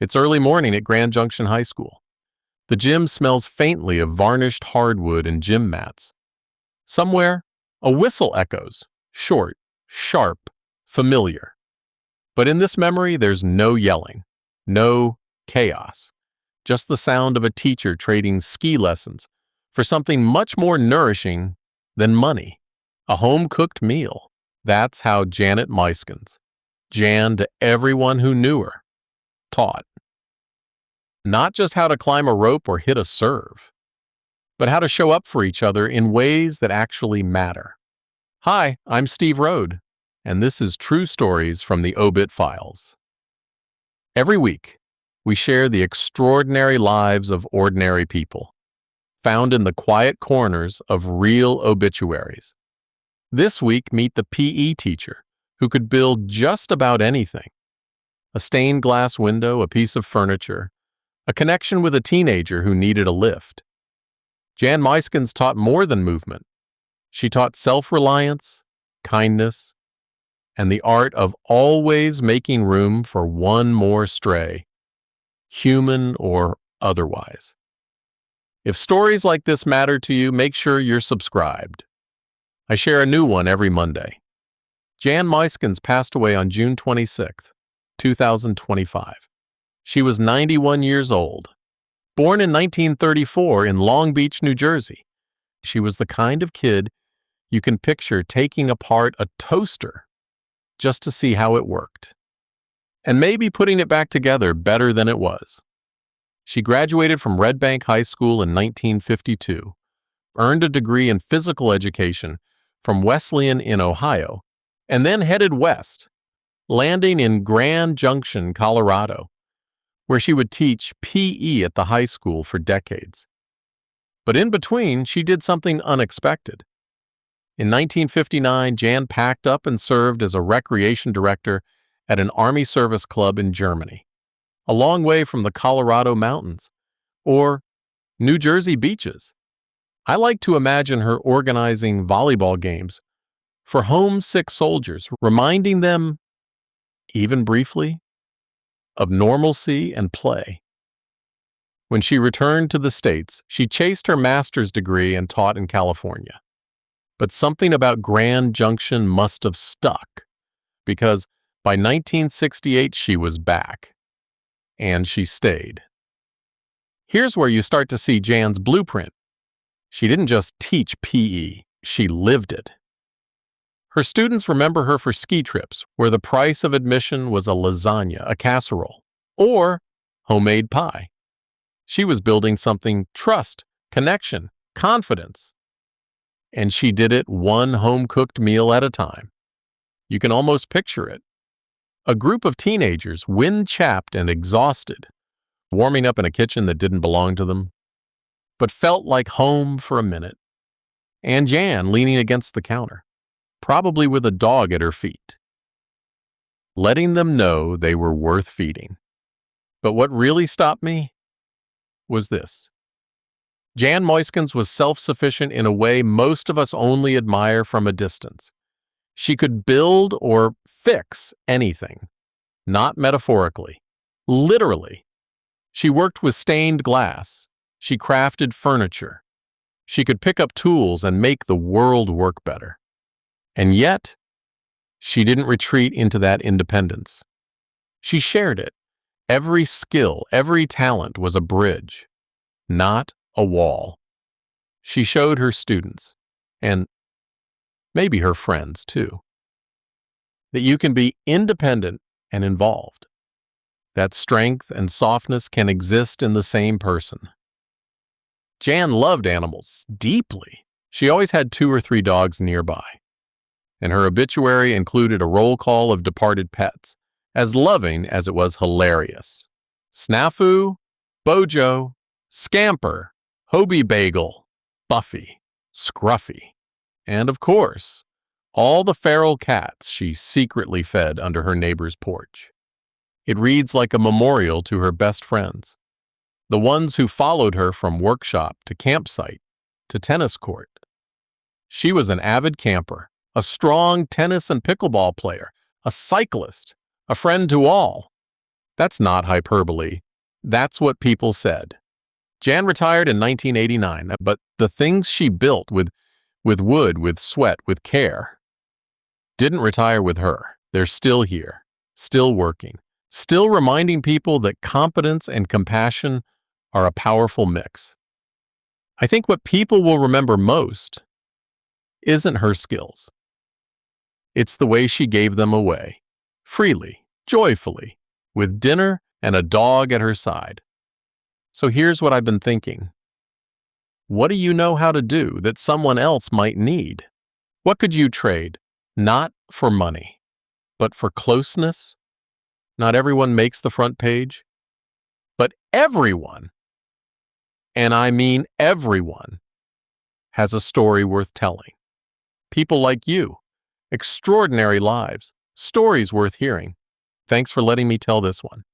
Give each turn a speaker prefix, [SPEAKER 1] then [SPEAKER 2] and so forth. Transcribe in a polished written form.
[SPEAKER 1] It's early morning at Grand Junction High School. The gym smells faintly of varnished hardwood and gym mats. Somewhere, a whistle echoes, short, sharp, familiar. But in this memory, there's no yelling, no chaos, just the sound of a teacher trading ski lessons for something much more nourishing than money, a home-cooked meal. That's how Janet Muyskens, Jan to everyone who knew her, taught. Not just how to climb a rope or hit a serve, but how to show up for each other in ways that actually matter. Hi, I'm Steve Rode, and this is True Stories from the Obit Files. Every week, we share the extraordinary lives of ordinary people, found in the quiet corners of real obituaries. This week, meet the PE teacher who could build just about anything. A stained glass window, a piece of furniture, a connection with a teenager who needed a lift. Jan Muyskens taught more than movement. She taught self-reliance, kindness, and the art of always making room for one more stray, human or otherwise. If stories like this matter to you, make sure you're subscribed. I share a new one every Monday. Jan Muyskens passed away on June 26, 2025. She was 91 years old. Born in 1934 in Long Beach, New Jersey, she was the kind of kid you can picture taking apart a toaster just to see how it worked, and maybe putting it back together better than it was. She graduated from Red Bank High School in 1952, earned a degree in physical education from Wesleyan in Ohio, and then headed west, landing in Grand Junction, Colorado, where she would teach PE at the high school for decades. But in between, she did something unexpected. In 1959, Jan packed up and served as a recreation director at an Army service club in Germany, a long way from the Colorado mountains or New Jersey beaches. I like to imagine her organizing volleyball games for homesick soldiers, reminding them, even briefly, of normalcy and play. When she returned to the States, she chased her master's degree and taught in California. But something about Grand Junction must have stuck, because by 1968 she was back, and she stayed. Here's where you start to see Jan's blueprint. She didn't just teach PE, she lived it. Her students remember her for ski trips where the price of admission was a lasagna, a casserole, or homemade pie. She was building something: trust, connection, confidence. And she did it one home-cooked meal at a time. You can almost picture it. A group of teenagers, wind-chapped and exhausted, warming up in a kitchen that didn't belong to them, but felt like home for a minute. And Jan leaning against the counter, probably with a dog at her feet, letting them know they were worth feeding. But what really stopped me was this. Jan Muyskens was self-sufficient in a way most of us only admire from a distance. She could build or fix anything, not metaphorically, literally. She worked with stained glass. She crafted furniture. She could pick up tools and make the world work better. And yet, she didn't retreat into that independence. She shared it. Every skill, every talent was a bridge, not a wall. She showed her students, and maybe her friends too, that you can be independent and involved. That strength and softness can exist in the same person. Jan loved animals deeply. She always had 2 or 3 dogs nearby, and her obituary included a roll call of departed pets, as loving as it was hilarious. Snafu, Bojo, Scamper, Hobie Bagel, Buffy, Scruffy, and of course, all the feral cats she secretly fed under her neighbor's porch. It reads like a memorial to her best friends, the ones who followed her from workshop to campsite to tennis court. She was an avid camper, a strong tennis and pickleball player, a cyclist, a friend to all. That's not hyperbole. That's what people said. Jan retired in 1989, but the things she built with wood, with sweat, with care, didn't retire with her. They're still here, still working, still reminding people that competence and compassion are a powerful mix. I think what people will remember most isn't her skills. It's the way she gave them away, freely, joyfully, with dinner and a dog at her side. So here's what I've been thinking. What do you know how to do that someone else might need? What could you trade, not for money, but for closeness? Not everyone makes the front page, but everyone, and I mean everyone, has a story worth telling. People like you, extraordinary lives, stories worth hearing. Thanks for letting me tell this one.